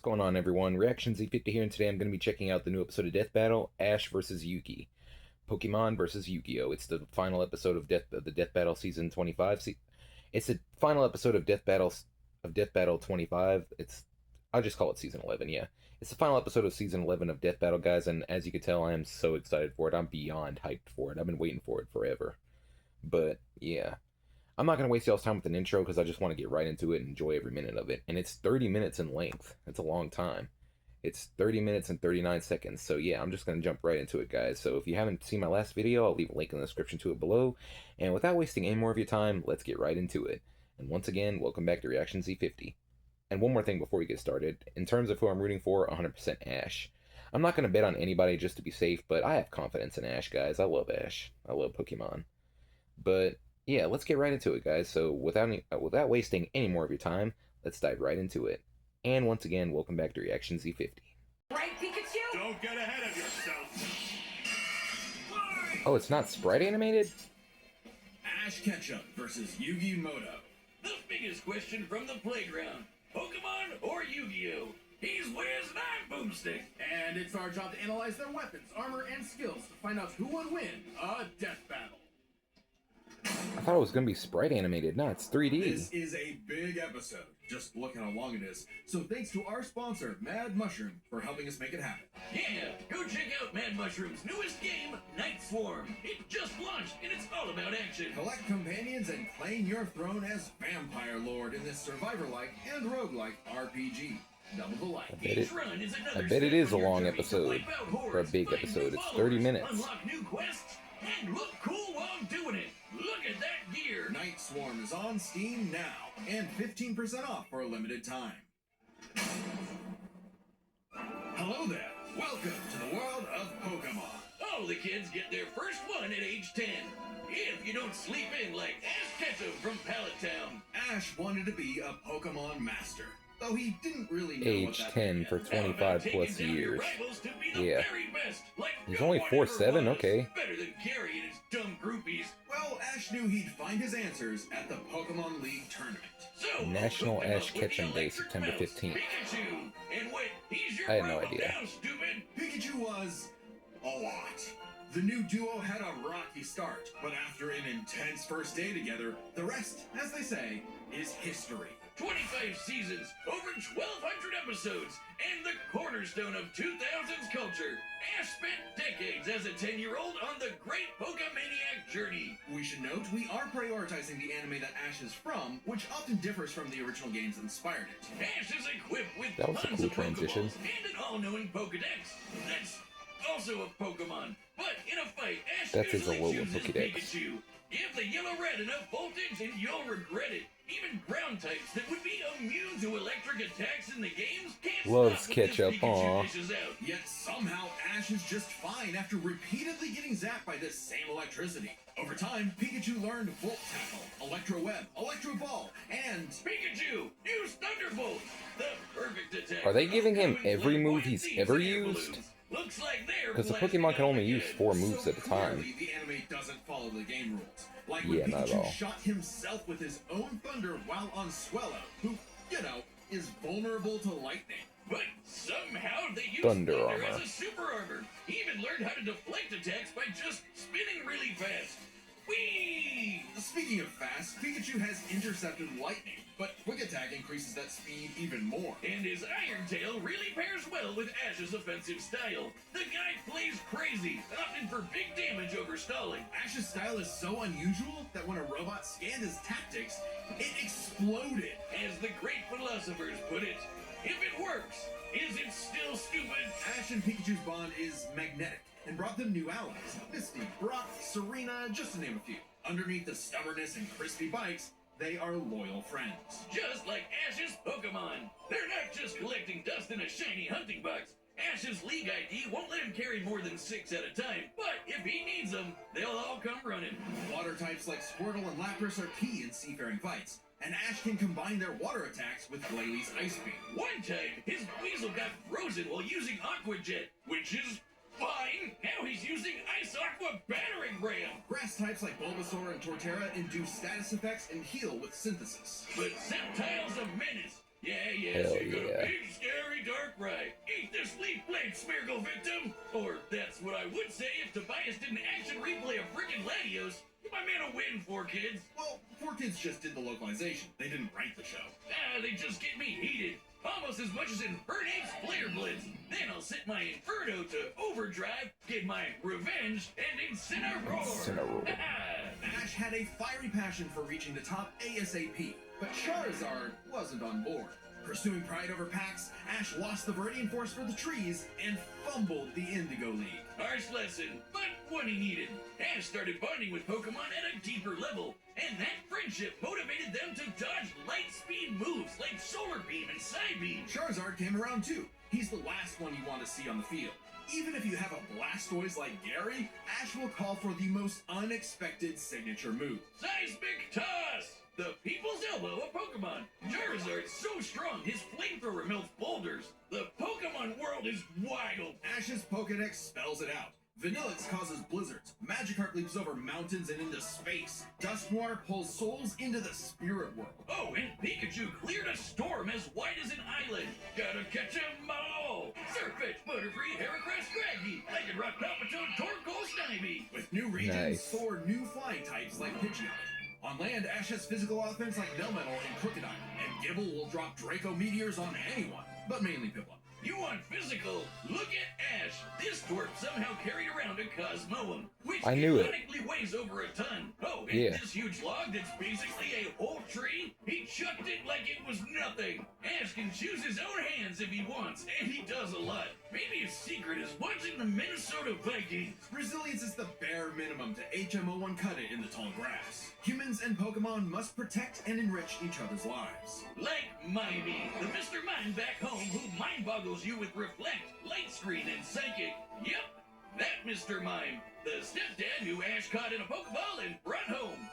Going on, everyone? Reaction Z50 here, and today I'm going to be checking out the new episode of Death Battle, Ash vs. Yugi. Pokemon versus Yu-Gi-Oh! It's the final episode of the Death Battle Season 25. It's the final episode of Death Battle 25. I'll just call it Season 11, yeah. It's the final episode of Season 11 of Death Battle, guys, and as you can tell, I am so excited for it. I'm beyond hyped for it. I've been waiting for it forever. But, yeah. I'm not going to waste y'all's time with an intro because I just want to get right into it and enjoy every minute of it. And it's 30 minutes in length. It's a long time. It's 30 minutes and 39 seconds. So yeah, I'm just going to jump right into it, guys. So if you haven't seen my last video, I'll leave a link in the description to it below. And without wasting any more of your time, let's get right into it. And once again, welcome back to Reaction Z50. And one more thing before we get started. In terms of who I'm rooting for, 100% Ash. I'm not going to bet on anybody just to be safe, but I have confidence in Ash, guys. I love Ash. I love Pokemon. But yeah, let's get right into it, guys. So without wasting any more of your time, let's dive right into it. And once again, welcome back to Reaction Z50. Right, Pikachu? Don't get ahead of yourself. Oh, it's not sprite animated? Ash Ketchum versus Yugi Moto. The biggest question from the playground. Pokemon or Yu-Gi-Oh? He's Wiz and I'm Boomstick. And it's our job to analyze their weapons, armor, and skills to find out who would win a death battle. I thought it was going to be sprite animated. No, it's 3D. This is a big episode. Just look how long it is. So thanks to our sponsor, Mad Mushroom, for helping us make it happen. Yeah, go check out Mad Mushroom's newest game, Night Swarm. It just launched and it's all about action. Collect companions and claim your throne as Vampire Lord in this survivor-like and roguelike RPG. Double the life. I bet it is a long episode, or a big episode. It's 30 minutes. Unlock new quests and look cool while doing it. Look at that gear. Night Swarm is on Steam now, and 15% off for a limited time. Hello there. Welcome to the world of Pokemon. All the kids get their first one at age 10. If you don't sleep in like Ash Ketchum from Pallet Town. Ash wanted to be a Pokemon master, though he didn't really know Age what that 10 meant. for 25 plus years. Yeah. Like He's no only one 4'7", ever was. okay. Better than Gary and his dumb groupies. Well, Ash knew he'd find his answers at the Pokemon League tournament. So National hook them Ash up with Ketchum the Day, electric September mouse, 15th. Pikachu. And wait, he's your I had no rival idea. now, stupid. Pikachu was a lot. The new duo had a rocky start, but after an intense first day together, the rest, as they say, is history. 25 seasons, over 1,200 episodes, and the cornerstone of 2000s culture. Ash spent decades as a 10-year-old on the great Pokemaniac journey. We should note we are prioritizing the anime that Ash is from, which often differs from the original games that inspired it. Ash is equipped with That was a tons cool of transition. Pokeballs and an all-knowing Pokedex. That's also a Pokemon. But in a fight, Ash That's his usually Alola chooses Pokedex. Pikachu. Give the yellow-red enough voltage and you'll regret it. Even ground types that would be immune to electric attacks in the games can't Loves stop what this ketchup, Pikachu aw. dishes out. Yet somehow Ash is just fine after repeatedly getting zapped by this same electricity. Over time, Pikachu learned Volt Tackle, Electro Web, Electro Ball, and Pikachu, use Thunderbolt, the perfect attack. Are they giving him Outgoing every move buoyancy he's ever air used? balloons. Looks like they're Because the blasting Pokemon can out only use again. 4 moves so at a time. clearly the anime doesn't follow the game rules. Like Yeah, when not at Pikachu all. shot himself with his own thunder while on Swellow, who, you know, is vulnerable to lightning. But somehow they use Thunder thunder armor. as a super armor. He even learned how to deflect attacks by just spinning really fast. Whee! Speaking of fast, Pikachu has intercepted lightning, but Quick Attack increases that speed even more. And his Iron Tail really pairs well with Ash's offensive style. The guy plays crazy, opting for big damage over stalling. Ash's style is so unusual that when a robot scanned his tactics, it exploded. As the great philosophers put it, if it works, is it still stupid? Ash and Pikachu's bond is magnetic and brought them new allies. Misty, Brock, Serena, just to name a few. Underneath the stubbornness and crispy bikes, they are loyal friends. Just like Ash's Pokemon. They're not just collecting dust in a shiny hunting box. Ash's League ID won't let him carry more than 6 at a time, but if he needs them, they'll all come running. Water types like Squirtle and Lapras are key in seafaring fights, and Ash can combine their water attacks with Glalie Ice Beam. One time, his Weasel got frozen while using Aqua Jet, which is fine. Now he's using Ice Aqua Battering Ram. Grass types like Bulbasaur and Torterra induce status effects and heal with synthesis. But Sceptile's a menace. Yeah, Hell she got yeah. a big scary dark fry. Eat this leaf blade, Smeargle victim! Or that's what I would say if Tobias did an action replay of frickin' Latios. Give my man a win, 4Kids. Well, 4Kids just did the localization. They didn't write the show. They just get me heated. Almost as much as Infernape's Flare Blitz. Then I'll set my Inferno to overdrive, get my revenge, and Incineroar. Incineroar. Ash had a fiery passion for reaching the top ASAP, but Charizard wasn't on board. Pursuing pride over packs, Ash lost the Viridian Force for the trees and fumbled the Indigo League. Harsh lesson, but one he needed. Ash started bonding with Pokemon at a deeper level, and that friendship motivated them to dodge light speed moves like Solar Beam and Psybeam. Charizard came around too. He's the last one you want to see on the field. Even if you have a Blastoise like Gary, Ash will call for the most unexpected signature move. Seismic Toss! The people's elbow of Pokemon. Charizard's so strong, his flamethrower melts boulders. The Pokemon world is wild. Ash's Pokedex spells it out. Vanillix causes blizzards. Magikarp leaps over mountains and into space. Dusknoir pulls souls into the spirit world. Oh, and Pikachu cleared a storm as wide as an island. Gotta catch 'em all. Surfetch, Butterfree, Heracross, Scraggy, Lycanroc, Palpitoad, Torkoal, Snivy. With new regions, Nice. soar new flying types like Pidgeot. On land, Ash has physical offense like Melmetal and Crocodile, and Gibble will drop Draco Meteors on anyone, but mainly Piplup. You want physical? Look at Ash. This twerp somehow carried around a Cosmoem, which I knew it. ironically weighs over a ton. Oh, and Yeah. this huge log that's basically a whole tree, he chucked it like it was nothing. Ash can choose his own hands if he wants, and he does a lot. Maybe his secret is watching the Minnesota Vikings. Resilience is the bare minimum to HMO1 cut it in the tall grass. Humans and Pokemon must protect and enrich each other's lives. Like Mimey, the Mr. Mime back home who mind boggles you with Reflect, Light Screen, and Psychic. Yep, that Mr. Mime. The stepdad who Ash caught in a Pokeball and brought home.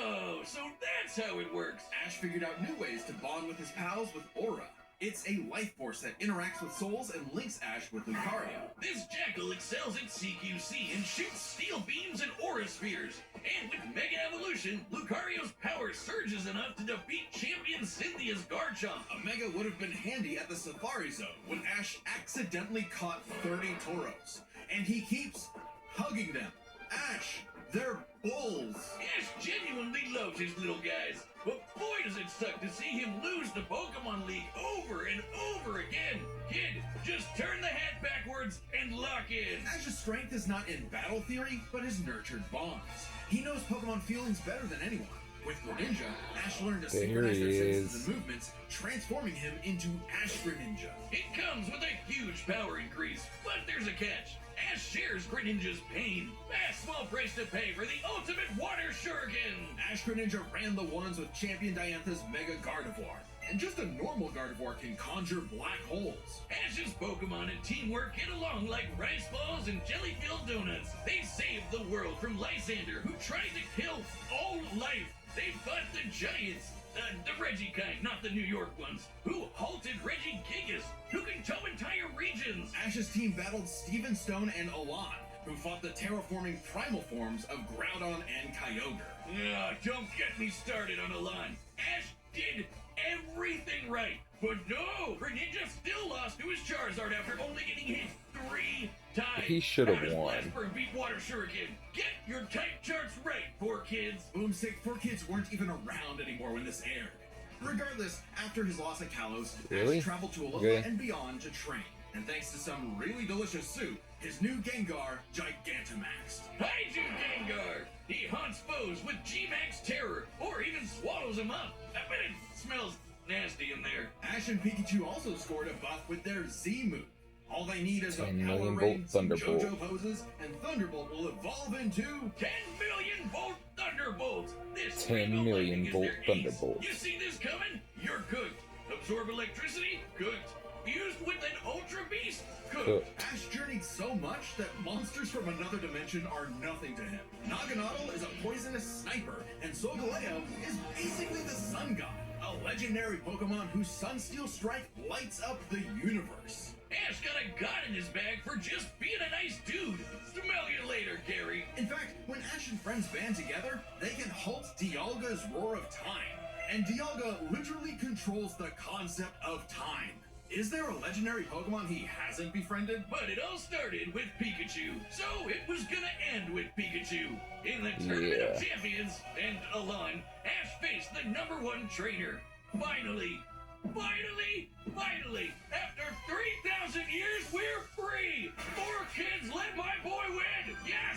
Oh, so that's how it works. Ash figured out new ways to bond with his pals with Aura. It's a life force that interacts with souls and links Ash with Lucario. This Jackal excels at CQC and shoots steel beams and aura spheres. And with Mega Evolution, Lucario's power surges enough to defeat champion Cynthia's Garchomp. A Mega would have been handy at the Safari Zone when Ash accidentally caught 30 Tauros. And he keeps hugging them. Ash, they're bulls. Ash genuinely loves his little guys. But boy does it suck to see him lose the Pokemon League over and over again. Kid, just turn the hat backwards and lock in. Ash's strength is not in battle theory, but his nurtured bonds. He knows Pokemon feelings better than anyone. With Greninja, Ash learned to There synchronize their he senses is. and movements, transforming him into Ash Greninja. It comes with a huge power increase, but there's a catch. Ash shares Greninja's pain. A small price to pay for the ultimate water shuriken. Ash Greninja ran the ones with Champion Diantha's Mega Gardevoir. And just a normal Gardevoir can conjure black holes. Ash's Pokemon and teamwork get along like rice balls and jelly-filled donuts. They saved the world from Lysander, who tried to kill all life. They fought the giants. The Reggie kind, not the New York ones, who halted Regigigas, who can tow entire regions. Ash's team battled Steven Stone and Alon, who fought the terraforming primal forms of Groudon and Kyogre. Don't get me started on Alon. Ash did everything right, but no, Greninja still lost to his Charizard after only getting hit 3 times. He should have How does won. Blastburn beat Water Shuriken? Get your type charts right, 4Kids. Boomstick 4Kids weren't even around anymore when this aired. Regardless, after his loss at Kalos, Really? Ash traveled to Alola Okay. and beyond to train. And thanks to some really delicious soup, his new Gengar Gigantamaxed. Kaiju Gengar! He haunts foes with G-Max Terror, or even swallows them up. I bet it smells nasty in there. Ash and Pikachu also scored a buff with their Z move. All they need is a 10 Power million Rain, volt some Thunderbolt. JoJo poses, and Thunderbolt will evolve into 10 million volt Thunderbolts! This 10 Rainbow million Lightning is volt their ace. Thunderbolts. You see this coming? You're cooked. Absorb electricity? Cooked. Fused with an Ultra Beast? Cooked. Ash journeyed so much that monsters from another dimension are nothing to him. Naganadel is a poisonous sniper, and Solgaleo is basically the sun god, a legendary Pokemon whose Sunsteel Strike lights up the universe. Ash got a god in his bag for just being a nice dude. Smell you later, Gary. In fact, when Ash and friends band together, they can halt Dialga's Roar of Time. And Dialga literally controls the concept of time. Is there a legendary Pokemon he hasn't befriended? But it all started with Pikachu, so it was gonna end with Pikachu. In the Tournament of Champions, and Alon, Ash faced the #1 trainer. Finally, after 3,000 years, we're free! 4 kids, let my boy win! Yes!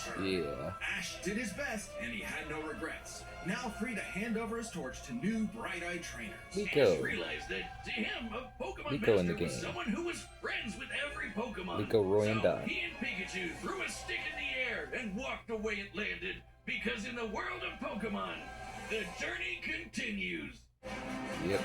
Sure. Yeah. Ash did his best, and he had no regrets. Now free to hand over his torch to new bright-eyed trainers. Nico. Ash realized that to him, a Pokemon Nico in master the was game. someone who was friends with every Pokemon. Nico, Roy, and So Dai. he and Pikachu threw a stick in the air and walked the way it landed. Because in the world of Pokemon, the journey continues. Yep.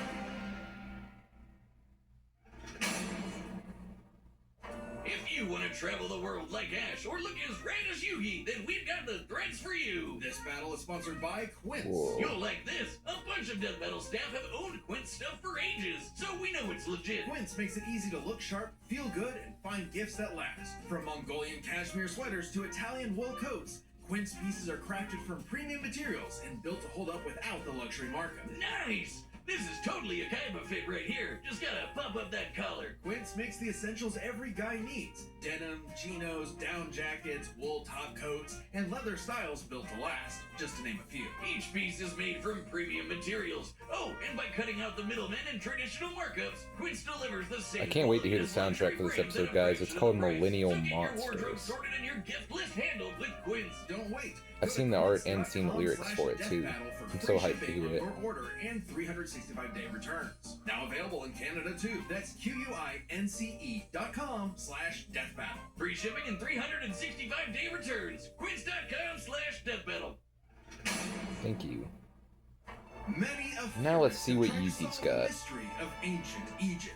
If you want to travel the world like Ash or look as rad as Yugi, then we've got the threads for you. This battle is sponsored by Quince. Whoa. You'll like this. A bunch of Death Metal staff have owned Quince stuff for ages, so we know it's legit. Quince makes it easy to look sharp, feel good, and find gifts that last. From Mongolian cashmere sweaters to Italian wool coats, Quince pieces are crafted from premium materials and built to hold up without the luxury markup. Nice! This is totally a Kaiba fit right here. Just gotta pump up that collar. Quince makes the essentials every guy needs. Denim, chinos, down jackets, wool top coats, and leather styles built to last, just to name a few. Each piece is made from premium materials. Oh, and by cutting out the middlemen and traditional markups, Quince delivers the same. I can't wait to hear the quality as soundtrack for this luxury brands episode, at a guys. It's fraction called of the price. Millennial So get your wardrobe Monsters. sorted and your gift list handled with Quince. Don't wait. I've seen the art and seen the lyrics for it, too. I'm so hyped to hear it. Or order and 365-day returns. Now available in Canada too. That's QUINCE.com/deathbattle. Free shipping and 365-day returns. Quince.com/deathbattle. Thank you. Many of Now let's see what theories Yugi's solve the got. mystery of ancient Egypt.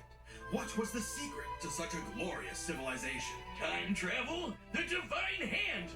What was the secret to such a glorious civilization? Time travel? The divine hand?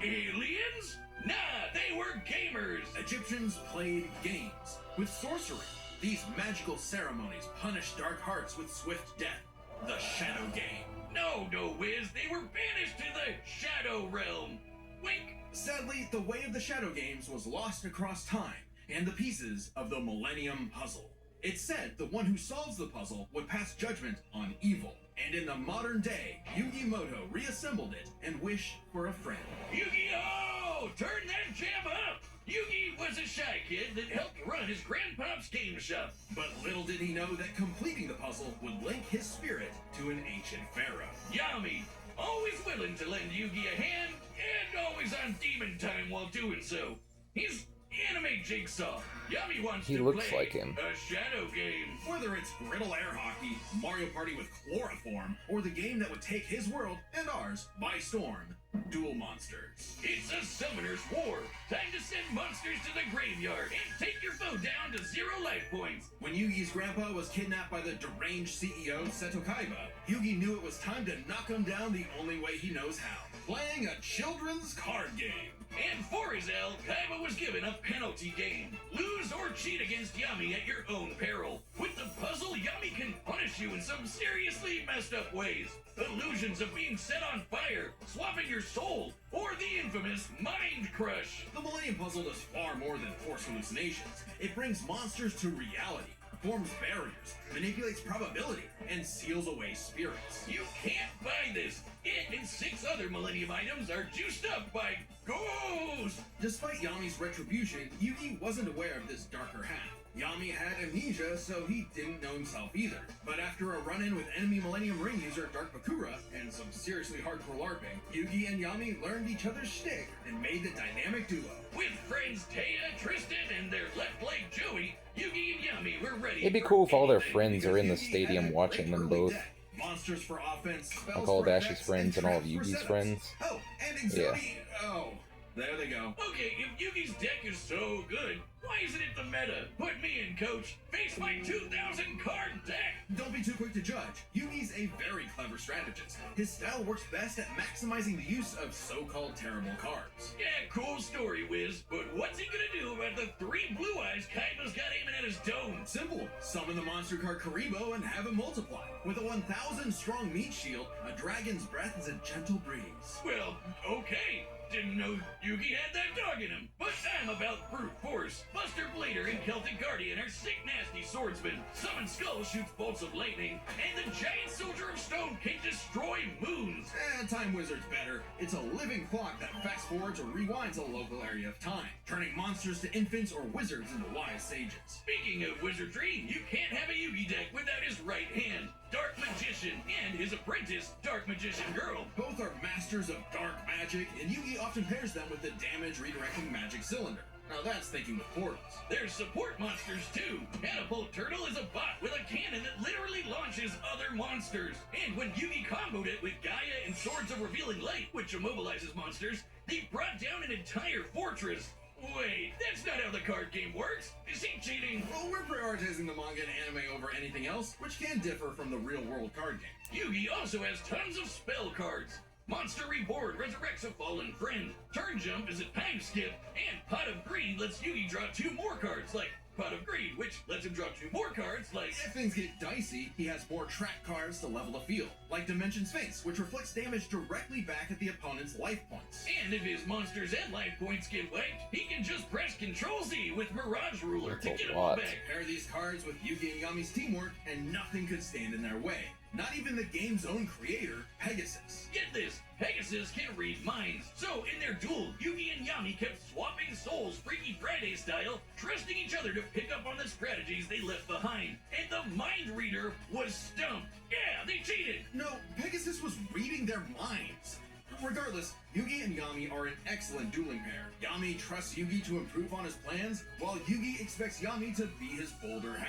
Aliens? Nah, they were gamers. Egyptians played games with sorcery. These magical ceremonies punished dark hearts with swift death. The Shadow Game. No, Wiz, they were banished to the Shadow Realm. Wink. Sadly, the way of the Shadow Games was lost across time and the pieces of the Millennium Puzzle. It's said the one who solves the puzzle would pass judgment on evil. And in the modern day, Yugi Moto reassembled it and wished for a friend. Yu-Gi-Oh! Turn that jam up! Yugi was a shy kid that helped run his grandpop's game shop. But little did he know that completing the puzzle would link his spirit to an ancient pharaoh. Yami, always willing to lend Yugi a hand, and always on demon time while doing so. He's anime Jigsaw. Yami wants He to looks play like him. a shadow game. Whether it's Griddle Air Hockey, Mario Party with chloroform, or the game that would take his world and ours by storm, Duel Monsters. It's a summoner's war. Time to send monsters to the graveyard and take your foe down to 0 life points. When Yugi's grandpa was kidnapped by the deranged CEO Seto Kaiba, Yugi knew it was time to knock him down the only way he knows how, playing a children's card game. And for his L, Kaiba was given a penalty game. Lose or cheat against Yami at your own peril. With the puzzle, Yami can punish you in some seriously messed up ways. Illusions of being set on fire, swapping your soul, or the infamous Mind Crush. The Millennium Puzzle does far more than force hallucinations. It brings monsters to reality, forms barriers, manipulates probability, and seals away spirits. You can't buy this. It and 6 other Millennium items are juiced up by ghosts. Despite Yami's retribution, Yugi wasn't aware of this darker half. Yami had amnesia, so he didn't know himself either. But after a run-in with enemy Millennium Ring user Dark Bakura and some seriously hardcore LARPing, Yugi and Yami learned each other's shtick and made the dynamic duo. With friends Taya, Tristan, and their left leg Joey, Yugi and Yami were ready. It'd be for cool if all their anything. friends are in the Because Yugi stadium had a watching great them early both. deck. Monsters for offense, spells Like all of for Ash's effects, friends and all of traps for Yugi's setups. friends. Oh, and Exodia. Oh, there they go. Okay, if Yugi's deck is so good, why isn't it the meta? Put me in, coach. Face my 2,000 card deck. Don't be too quick to judge. Yugi Yugi's a very clever strategist. His style works best at maximizing the use of so-called terrible cards. Yeah, cool story, Wiz. But what's he gonna do about the 3 blue eyes Kaiba's got aiming at his dome? Simple. Summon the monster card Karibo and have it multiply. With a 1,000 strong meat shield, a dragon's breath is a gentle breeze. Well, okay. Didn't know Yugi had that dog in him. But I'm about brute force. Buster Blader and Celtic Guardian are sick nasty swordsmen. Summon Skull shoots bolts of lightning. And the giant soldier of stone can destroy moons. Time Wizard's better. It's a living clock that fast forwards or rewinds a local area of time, turning monsters to infants or wizards into wise sages. Speaking of wizardry, you can't have a Yugi deck without his right hand, Dark Magician, and his apprentice, Dark Magician Girl. Both are masters of dark magic, and Yugi often pairs them with the damage redirecting magic cylinder. Now that's thinking with portals. There's support monsters too. Catapult Turtle is a bot with a cannon that literally launches other monsters. And when Yugi comboed it with Gaia and Swords of Revealing Light, which immobilizes monsters, they brought down an entire fortress. Wait, that's not how the card game works. Is he cheating? Well, we're prioritizing the manga and anime over anything else, which can differ from the real-world card game. Yugi also has tons of spell cards. Monster Reborn resurrects a fallen friend. Turn Jump is a time skip. And Pot of Greed lets Yugi draw 2 more cards, like Pot of Greed, which lets him draw 2 more cards, like... If things get dicey, he has more track cards to level the field, like Dimension Sphinx, which reflects damage directly back at the opponent's life points. And if his monsters and life points get wiped, he can just press Ctrl-Z with Mirage Ruler to get them all back. Pair these cards with Yugi and Yami's teamwork, and nothing could stand in their way. Not even the game's own creator, Pegasus. Get this, Pegasus can read minds. So in their duel, Yugi and Yami kept swapping souls Freaky Friday style, trusting each other to pick up on the strategies they left behind. And the mind reader was stumped. Yeah, they cheated. No, Pegasus was reading their minds. Regardless, Yugi and Yami are an excellent dueling pair. Yami trusts Yugi to improve on his plans, while Yugi expects Yami to be his bolder half.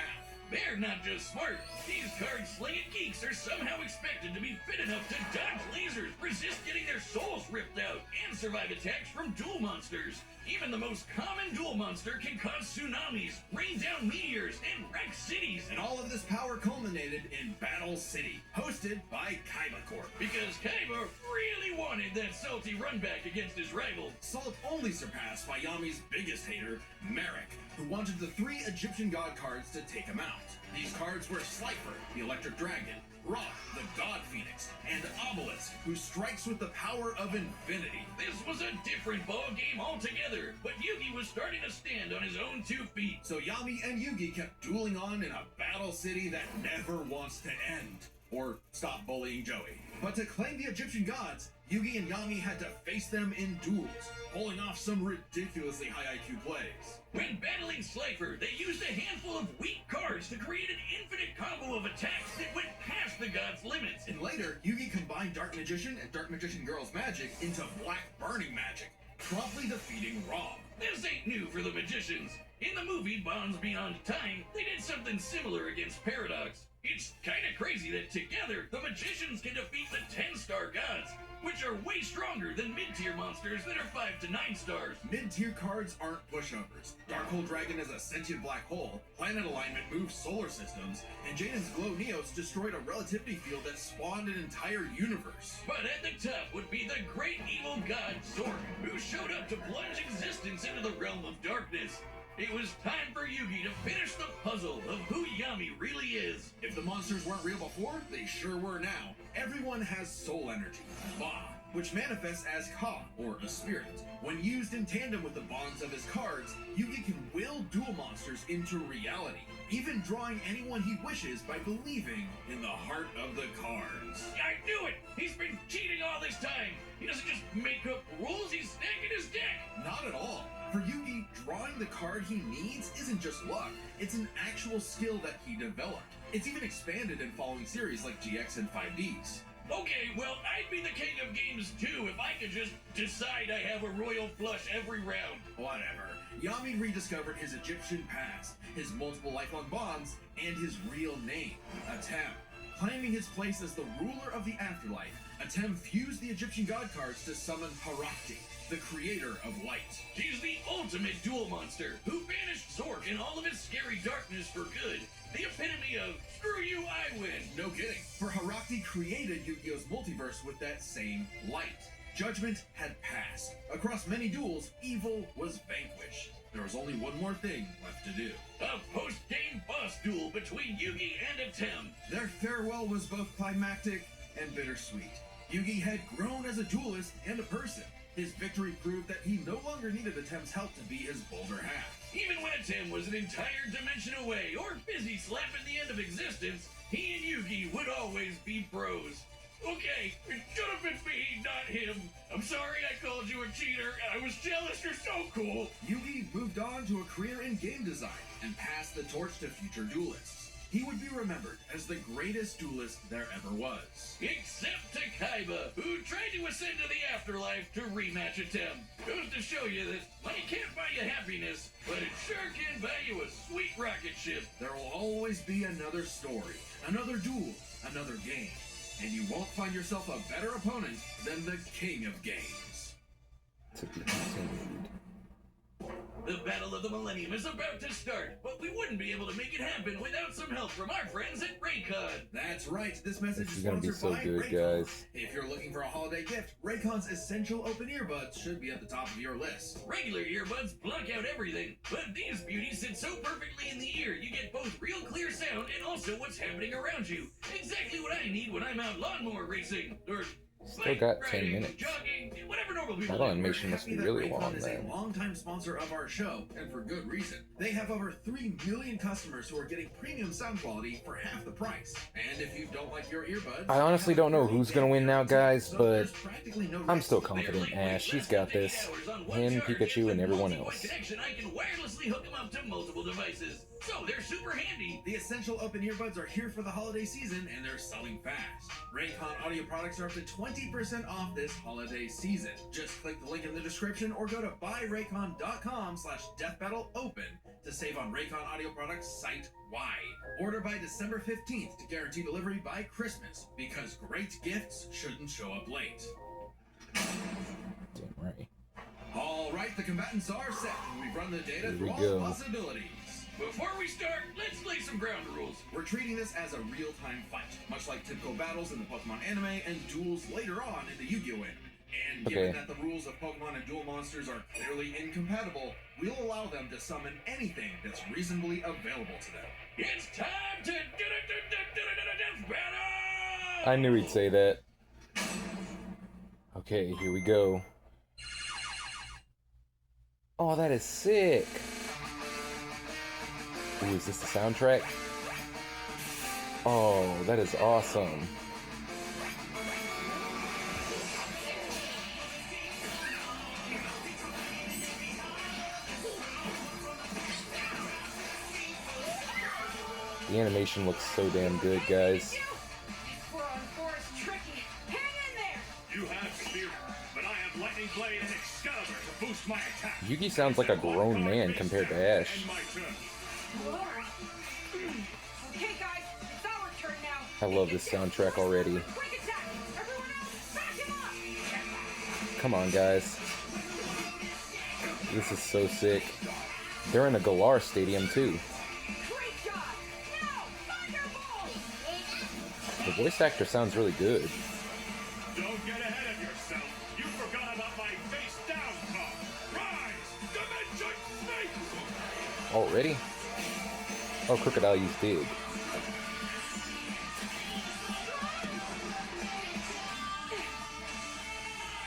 They're not just smart. These card-slinging geeks are somehow expected to be fit enough to dodge lasers, resist getting their souls ripped out, and survive attacks from duel monsters. Even the most common duel monster can cause tsunamis, rain down meteors, and wreck cities. And all of this power culminated in Battle City, hosted by Kaiba Corp. Because Kaiba really wanted that salty runback against his rival. Salt only surpassed by Yami's biggest hater, Merrick, who wanted the 3 Egyptian god cards to take him out. These cards were Slifer, the Electric Dragon, Ra, the God Phoenix, and Obelisk, who strikes with the power of infinity. This was a different ballgame altogether, but Yugi was starting to stand on his own 2 feet. So Yami and Yugi kept dueling on in a battle city that never wants to end. Or stop bullying Joey. But to claim the Egyptian gods, Yugi and Yami had to face them in duels, pulling off some ridiculously high IQ plays. When battling Slifer, they used a handful of weak cards to create an infinite combo of attacks that went past the gods' limits. And later, Yugi combined Dark Magician and Dark Magician Girl's magic into Black Burning magic, promptly defeating Rob. This ain't new for the magicians. In the movie Bonds Beyond Time, they did something similar against Paradox. It's kinda crazy that together, the magicians can defeat the 10-star gods, which are way stronger than mid-tier monsters that are 5 to 9 stars. Mid-tier cards aren't pushovers. Darkhold Dragon is a sentient black hole, planet alignment moves solar systems, and Jaden's Glow Neos destroyed a relativity field that spawned an entire universe. But at the top would be the great evil god Zork, who showed up to plunge existence into the realm of darkness. It was time for Yugi to finish the puzzle of who Yami really is. If the monsters weren't real before, they sure were now. Everyone has soul energy, Ba, which manifests as Ka, or a spirit. When used in tandem with the bonds of his cards, Yugi can will dual monsters into reality, even drawing anyone he wishes by believing in the heart of the cards. I knew it! He's been cheating all this time! He doesn't just make up rules, he's stacking his deck! Not at all. For Yugi, drawing the card he needs isn't just luck, it's an actual skill that he developed. It's even expanded in following series like GX and 5Ds. Okay, well, I'd be the king of games too if I could just decide I have a royal flush every round. Whatever. Yami rediscovered his Egyptian past, his multiple lifelong bonds, and his real name, Atem. Claiming his place as the ruler of the afterlife, Atem fused the Egyptian god cards to summon Harakti, the creator of light. She's the ultimate duel monster who banished Zork and all of his scary darkness for good. The epitome of, screw you, I win. No kidding, for Harakti created Yu-Gi-Oh's multiverse with that same light. Judgment had passed. Across many duels, evil was vanquished. There was only one more thing left to do. A post-game boss duel between Yugi and Atem. Their farewell was both climactic and bittersweet. Yugi had grown as a duelist and a person. His victory proved that he no longer needed Atem's help to be his bolder half. Even when Atem was an entire dimension away or busy slapping the end of existence, he and Yugi would always be bros. Okay, it should have been me, not him. I'm sorry I called you a cheater. I was jealous. You're so cool. Yugi moved on to a career in game design and passed the torch to future duelists. He would be remembered as the greatest duelist there ever was. Except to Kaiba, who tried to ascend to the afterlife to rematch Atem. Goes to show you that money can't buy you happiness, but it sure can buy you a sweet rocket ship. There will always be another story, another duel, another game. And you won't find yourself a better opponent than the king of games. To be continued. The Battle of the Millennium is about to start, but we wouldn't be able to make it happen without some help from our friends at Raycon. That's right, this message This is is gonna be sponsored so by good, Raycon. guys. If you're looking for a holiday gift, Raycon's essential open earbuds should be at the top of your list. Regular earbuds block out everything, but these beauties sit so perfectly in the ear you get both real clear sound and also what's happening around you. Exactly what I need when I'm out lawnmower racing, or Still got 10 riding, minutes. jogging, whatever normal people That do. animation must be Happy really that long Raycon is a then. longtime sponsor of our show, and for good reason. They have over 3 million customers who are getting premium sound quality for half the price. And if you don't like your earbuds, I honestly don't know who's gonna win now, guys, so but there's practically no I'm risk. still confident Ash. She's got this. Him, Pikachu, and everyone else. Connection, I can wirelessly hook them up to multiple devices, so they're super handy. The essential open earbuds are here for the holiday season, and they're selling fast. Raycon audio products are up to 20% off this holiday season. Just click the link in the description or go to buyraycon.com/deathbattleopen to save on Raycon audio products site-wide. Order by December 15th to guarantee delivery by Christmas, because great gifts shouldn't show up late. Damn right. All right, the combatants are set, and we've run the data Here through we all go. possibilities. Before we start, let's lay some ground rules. We're treating this as a real-time fight, much like typical battles in the Pokemon anime and duels later on in the Yu-Gi-Oh anime. And given Okay. that the rules of Pokemon and duel monsters are clearly incompatible, we'll allow them to summon anything that's reasonably available to them. It's time to death battle! I knew he'd say that. Okay, here we go. Oh, that is sick. Ooh, is this the soundtrack? Oh, that is awesome. The animation looks so damn good, guys. You have spear, but I have lightning blade and Excalibur to boost my attack. Yugi sounds like a grown man compared to Ash. And my turn. Okay, guys, it's our turn now. I love this soundtrack already. Quick attack! Everyone else, back him up! Come on, guys. This is so sick. They're in a Galar Stadium, too. Great shot! Now, thunderbolt! The voice actor sounds really good. Don't get ahead of yourself. You forgot about my face down talk. Rise, Dimension Snake! Already? Oh, Crocodile used Dig.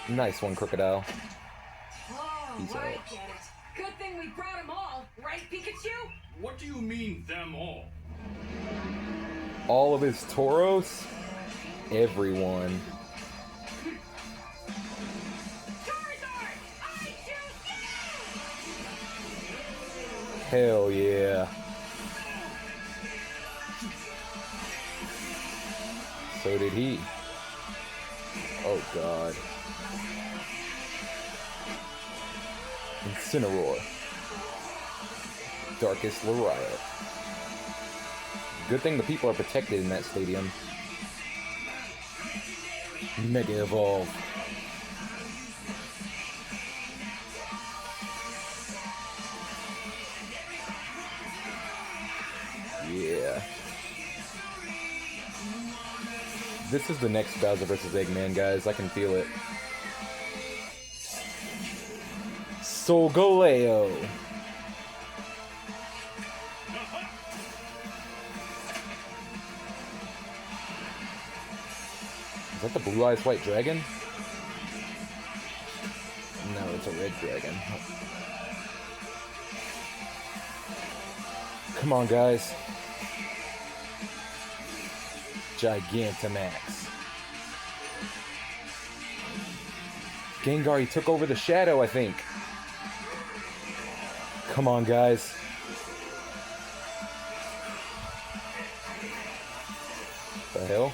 Nice one, Crocodile. Oh, He's I out. get it. Good thing we brought them all, right, Pikachu? What do you mean, them all? All of his Tauros? Everyone. Charizard! I choose you! Hell yeah. So did he. Oh god. Incineroar. Darkest Lariat. Good thing the people are protected in that stadium. Mega Evolve. Yeah. This is the next Bowser vs. Eggman, guys. I can feel it. Solgaleo. Is that the Blue Eyes White Dragon? No, it's a red dragon. Come on, guys. Gigantamax. Gengar, he took over the shadow, I think. Come on, guys. The hell?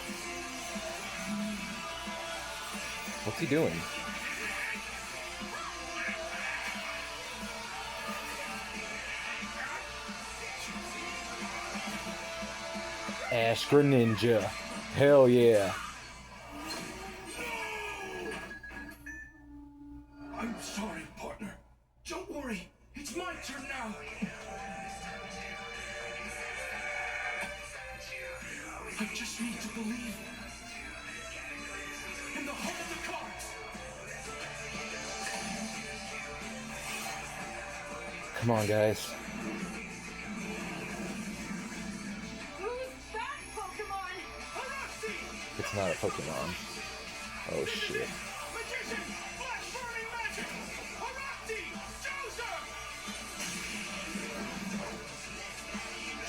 What's he doing? Ash Greninja. Hell yeah. I'm sorry, partner. Don't worry. It's my turn now. I just need to believe in the heart of the cards. Come on, guys. Who's that Pokemon? It's not a Pokemon. Oh shit. Magician! Flash burning magic! Harati! Joseph!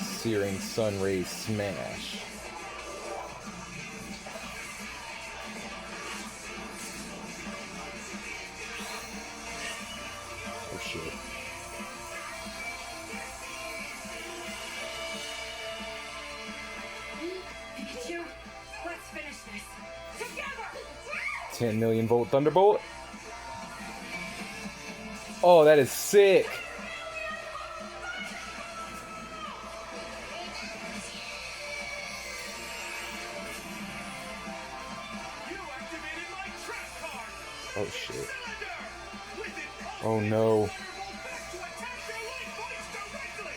Searing Sun Rays Smash. Oh shit. Pikachu, let's finish this. Together! 10 million volt Thunderbolt. Oh, that is sick. You activated my trap card! Oh shit. Cylinder! With it, Oh no. Thunderbolt back to attack your light points directly!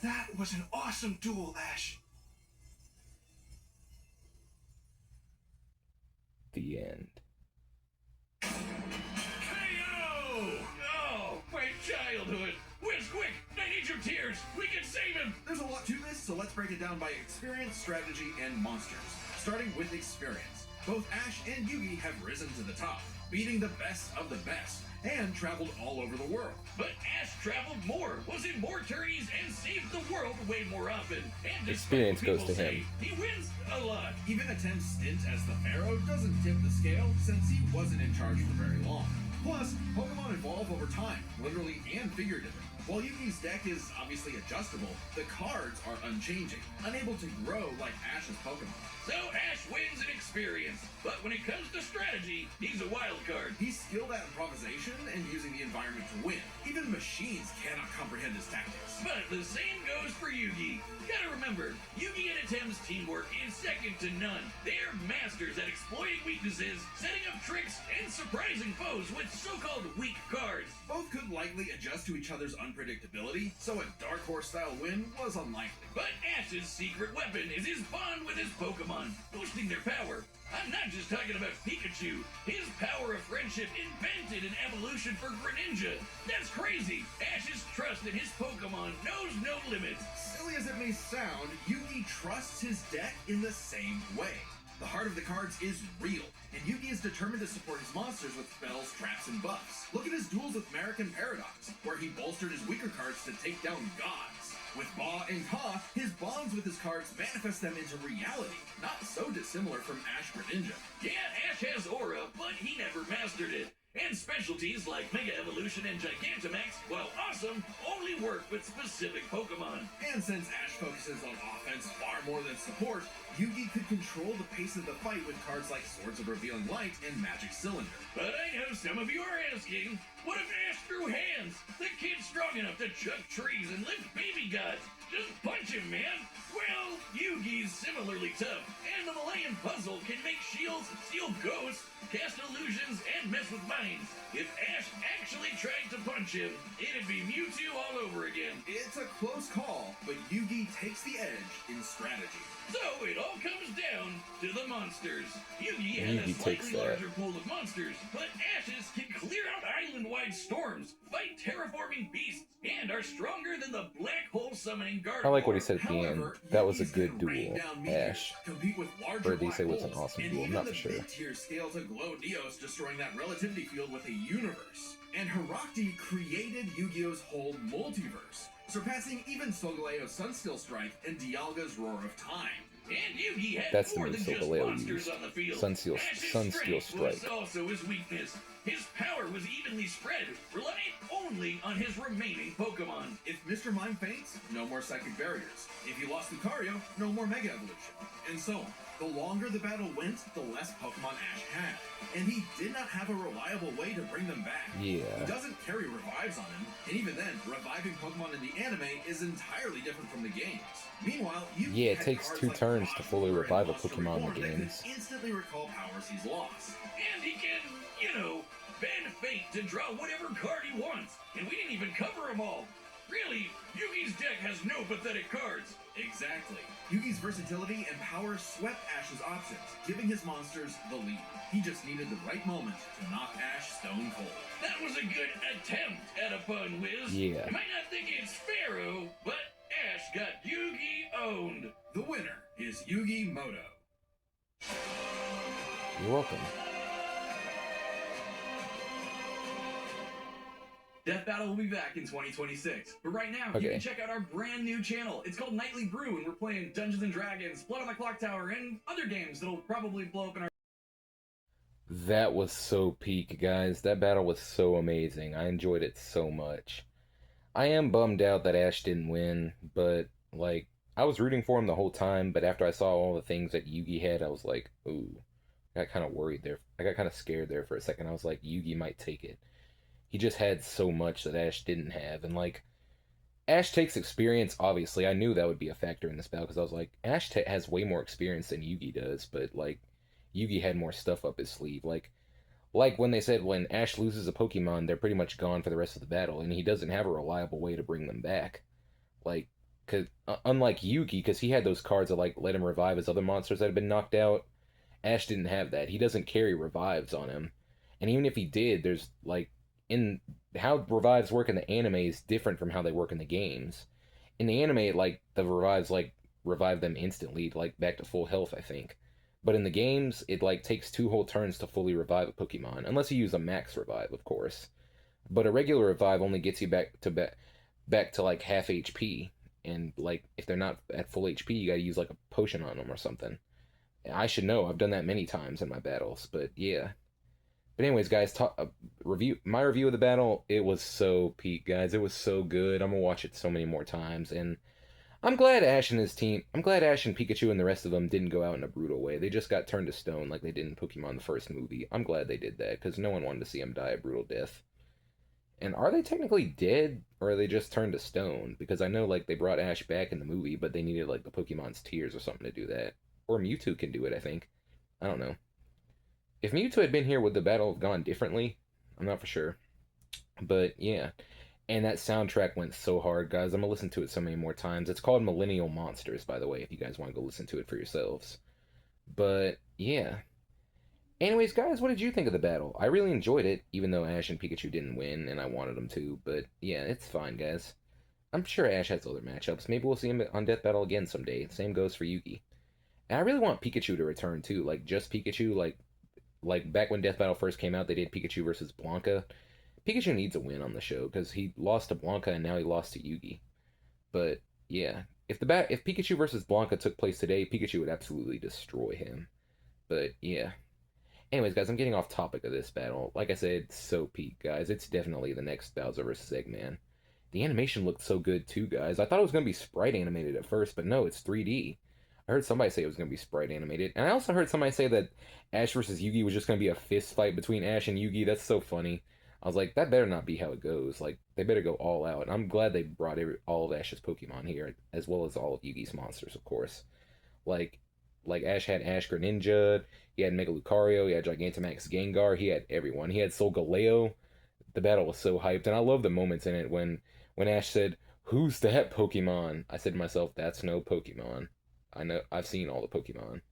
That was an awesome duel, Ash. The end. KO! Oh, my childhood! Whiz, quick! I need your tears! We can save him! There's a lot to this, so let's break it down by experience, strategy, and monsters. Starting with experience. Both Ash and Yugi have risen to the top, beating the best of the best, and traveled all over the world. But Ash traveled more, was in more tourneys, and saved the world way more often. And despite Experience what goes people to say, him. he wins a lot. Even a 10 stint as the Pharaoh doesn't tip the scale, since he wasn't in charge for very long. Plus, Pokemon evolve over time, literally and figuratively. While Yugi's deck is obviously adjustable, the cards are unchanging, unable to grow like Ash's Pokemon. So Ash wins in experience, but when it comes to strategy, he's a wild card. He's skilled at improvisation and using the environment to win. Even machines cannot comprehend his tactics. But the same goes for Yugi. Gotta remember, Yugi and Atem's teamwork is second to none. They're masters at exploiting weaknesses, setting up tricks, and surprising foes with so-called weak cards. Both could likely adjust to each other's unpredictability, so a Dark Horse style win was unlikely. But Ash's secret weapon is his bond with his Pokemon, boosting their power. I'm not just talking about Pikachu. His power of friendship invented an evolution for Greninja. That's crazy. Ash's trust in his Pokemon knows no limits. Silly as it may sound, Yugi trusts his deck in the same way. The heart of the cards is real, and Yugi is determined to support his monsters with spells, traps, and buffs. Look at his duels with Marik and Paradox, where he bolstered his weaker cards to take down gods. With Ba and Ka, his bonds with his cards manifest them into reality, not so dissimilar from Ash Greninja. Yeah, Ash has aura, but he never mastered it. And specialties like Mega Evolution and Gigantamax, while awesome, only work with specific Pokemon. And since Ash focuses on offense far more than support, Yugi could control the pace of the fight with cards like Swords of Revealing Light and Magic Cylinder. But I know some of you are asking, what if Ash threw hands? The kid's strong enough to chuck trees and lift baby gods. Just punch him, man. Well, Yugi's similarly tough, and the Malayan puzzle can make shields, steal ghosts, cast illusions, and mess with minds. If Ash actually tried to punch him, it'd be Mewtwo all over again. It's a close call, but Yugi takes the edge in strategy. So it all comes down to the monsters. Yugi And had a Yugi takes slightly that. larger pool of monsters, but Ashes can clear out island-wide storms, fight terraforming beasts, and are stronger than the black hole summoning Gardevoir. I like what he said at the end. However, That was a Yugi's good can rain duel, down meteors, Ash. compete with larger Or did he black say what's an holes, awesome and duel? I'm even not the for sure. mid-tier scale to Glow Neos, destroying that relativity field with a universe. And Herakti created Yu-Gi-Oh's whole multiverse, surpassing even Solgaleo's Sunsteel Strike and Dialga's Roar of Time. And Yugi had That's the more move than just Solgaleo monsters used. on the field. Sunsteel Ash's strength Strike. was also his weakness. His power was evenly spread, relying only on his remaining Pokemon. If Mr. Mime faints, no more psychic barriers. If he lost Lucario, no more Mega Evolution. And so on. The longer the battle went, the less Pokemon Ash had. And he did not have a reliable way to bring them back. Yeah. He doesn't carry revives on him, and even then, reviving Pokemon in the anime is entirely different from the games. Meanwhile, you Yeah, it takes 2 turns to fully revive a Pokemon in the games. Instantly recall powers he's lost. And he can, bend fate to draw whatever card he wants. And we didn't even cover them all. Really, Yugi's deck has no pathetic cards. Exactly. Yugi's versatility and power swept Ash's options, giving his monsters the lead. He just needed the right moment to knock Ash stone cold. That was a good attempt at a pun, Wiz. Yeah. You might not think it's Pharaoh, but Ash got Yugi owned. The winner is Yugi Moto. You're welcome. Death Battle will be back in 2026. But right now, you Okay. can check out our brand new channel. It's called Nightly Brew, and we're playing Dungeons & Dragons, Blood on the Clock Tower, and other games that'll probably blow up in our... That was so peak, guys. That battle was so amazing. I enjoyed it so much. I am bummed out that Ash didn't win, but, like, I was rooting for him the whole time, but after I saw all the things that Yugi had, I was like, ooh. I got kind of worried there. I got kind of scared there for a second. I was like, Yugi might take it. He just had so much that Ash didn't have, and, like, Ash takes experience, obviously. I knew that would be a factor in this battle, because I was like, Ash has way more experience than Yugi does, but, like, Yugi had more stuff up his sleeve. Like when they said when Ash loses a Pokemon, they're pretty much gone for the rest of the battle, and he doesn't have a reliable way to bring them back. Like, cause, unlike Yugi, because he had those cards that, like, let him revive his other monsters that had been knocked out, Ash didn't have that. He doesn't carry revives on him. And even if he did, there's, like, in how revives work in the anime is different from how they work in the games. In the anime, like, the revives, like, revive them instantly, like, back to full health, I think. But in the games, it, like, takes 2 whole turns to fully revive a Pokemon. Unless you use a max revive, of course. But a regular revive only gets you back to like, half HP. And, like, if they're not at full HP, you gotta use, like, a potion on them or something. I should know. I've done that many times in my battles. But, yeah. But anyways, guys, my review of the battle, it was so peak, guys. It was so good. I'm gonna watch it so many more times. And I'm glad Ash and Pikachu and the rest of them didn't go out in a brutal way. They just got turned to stone like they did in Pokemon the first movie. I'm glad they did that, because no one wanted to see them die a brutal death. And are they technically dead, or are they just turned to stone? Because I know, like, they brought Ash back in the movie, but they needed, like, the Pokemon's tears or something to do that. Or Mewtwo can do it, I think. I don't know. If Mewtwo had been here, would the battle have gone differently? I'm not for sure. But, yeah. And that soundtrack went so hard, guys. I'm gonna listen to it so many more times. It's called Millennial Monsters, by the way, if you guys want to go listen to it for yourselves. But, yeah. Anyways, guys, what did you think of the battle? I really enjoyed it, even though Ash and Pikachu didn't win, and I wanted them to. But, yeah, it's fine, guys. I'm sure Ash has other matchups. Maybe we'll see him on Death Battle again someday. Same goes for Yugi. And I really want Pikachu to return, too. Like, just Pikachu, like back when Death Battle first came out, they did Pikachu versus Blanca. Pikachu needs a win on the show, because he lost to Blanca and now he lost to Yugi. But, yeah. If Pikachu versus Blanca took place today, Pikachu would absolutely destroy him. But, yeah. Anyways, guys, I'm getting off topic of this battle. Like I said, it's so peak, guys. It's definitely the next Bowser vs. Eggman. The animation looked so good too, guys. I thought it was gonna be sprite animated at first, but no, it's 3D. I heard somebody say it was gonna be sprite animated, and I also heard somebody say that Ash versus Yugi was just gonna be a fist fight between Ash and Yugi. That's so funny. I was like, that better not be how it goes. Like, they better go all out. And I'm glad they brought all of Ash's Pokemon here, as well as all of Yugi's monsters, of course. Like, like Ash had Ash Greninja, he had Mega Lucario, he had Gigantamax Gengar, he had everyone. He had Solgaleo. The battle was so hyped, and I love the moments in it when Ash said, "Who's that Pokemon?" I said to myself, "That's no Pokemon. I know. I've seen all the Pokemon."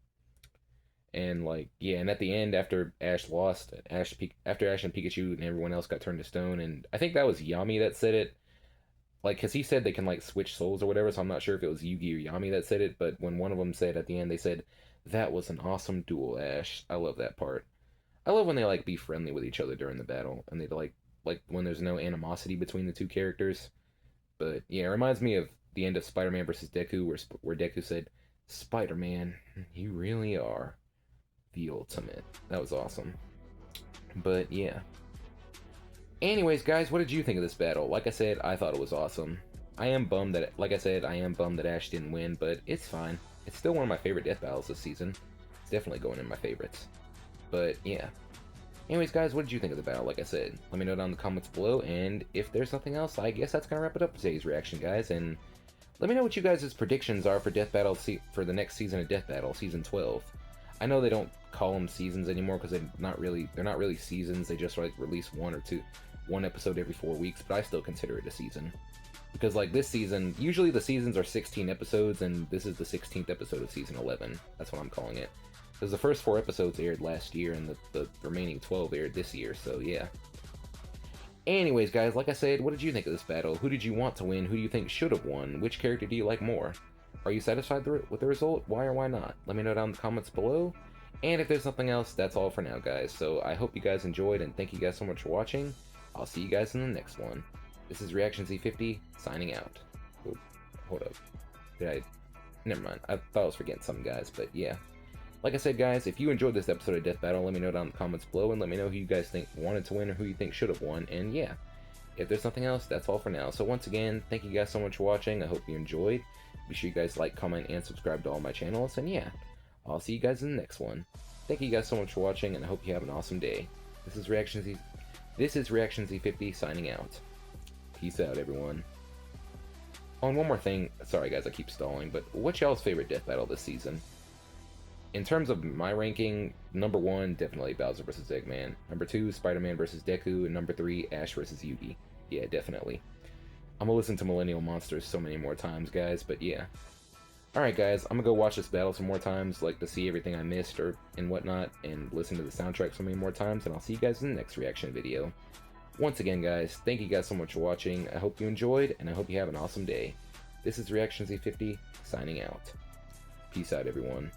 And like, yeah, and at the end, after Ash lost, after Ash and Pikachu and everyone else got turned to stone, and I think that was Yami that said it. Like, cause he said they can like switch souls or whatever, so I'm not sure if it was Yugi or Yami that said it. But when one of them said at the end, they said, "That was an awesome duel, Ash." I love that part. I love when they like be friendly with each other during the battle, and they like when there's no animosity between the two characters. But yeah, it reminds me of the end of Spider-Man versus Deku, where Deku said, "Spider-Man, you really are the ultimate." That was awesome. But yeah. Anyways, guys, what did you think of this battle? Like I said, I thought it was awesome. I am bummed that, like I said, I am bummed that Ash didn't win, but it's fine. It's still one of my favorite death battles this season. It's definitely going in my favorites. But yeah. Anyways, guys, what did you think of the battle? Like I said, let me know down in the comments below, and if there's nothing else, I guess that's gonna wrap it up for today's reaction, guys. And let me know what you guys' predictions are for Death Battle for the next season of Death Battle, season 12. I know they don't call them seasons anymore because they're not really seasons. They just like release one episode every 4 weeks, but I still consider it a season. Because like this season, usually the seasons are 16 episodes, and this is the 16th episode of season 11. That's what I'm calling it. Because the first 4 episodes aired last year, and the remaining 12 aired this year, so yeah. Anyways, guys, like I said, what did you think of this battle? Who did you want to win? Who do you think should have won? Which character do you like more? Are you satisfied with the result? Why or why not? Let me know down in the comments below. And if there's nothing else, that's all for now, guys. So I hope you guys enjoyed, and thank you guys so much for watching. I'll see you guys in the next one. This is Reaction Z50, signing out. Oh, hold up. Never mind. I thought I was forgetting something, guys, but yeah. Like I said, guys, if you enjoyed this episode of Death Battle, let me know down in the comments below, and let me know who you guys think wanted to win or who you think should have won. And yeah, if there's nothing else, that's all for now. So once again, thank you guys so much for watching. I hope you enjoyed. Be sure you guys like, comment, and subscribe to all my channels. And yeah, I'll see you guys in the next one. Thank you guys so much for watching, and I hope you have an awesome day. This is Reaction Z50 signing out. Peace out, everyone. Oh, and one more thing. Sorry, guys, I keep stalling, but what's y'all's favorite death battle this season? In terms of my ranking, number 1, definitely Bowser vs. Eggman. Number 2, Spider-Man vs. Deku. And number 3, Ash vs. Yugi. Yeah, definitely. I'm gonna listen to Millennial Monsters so many more times, guys, but yeah. Alright, guys, I'm gonna go watch this battle some more times, like to see everything I missed and whatnot, and listen to the soundtrack so many more times, and I'll see you guys in the next reaction video. Once again, guys, thank you guys so much for watching. I hope you enjoyed, and I hope you have an awesome day. This is Reaction Z50, signing out. Peace out, everyone.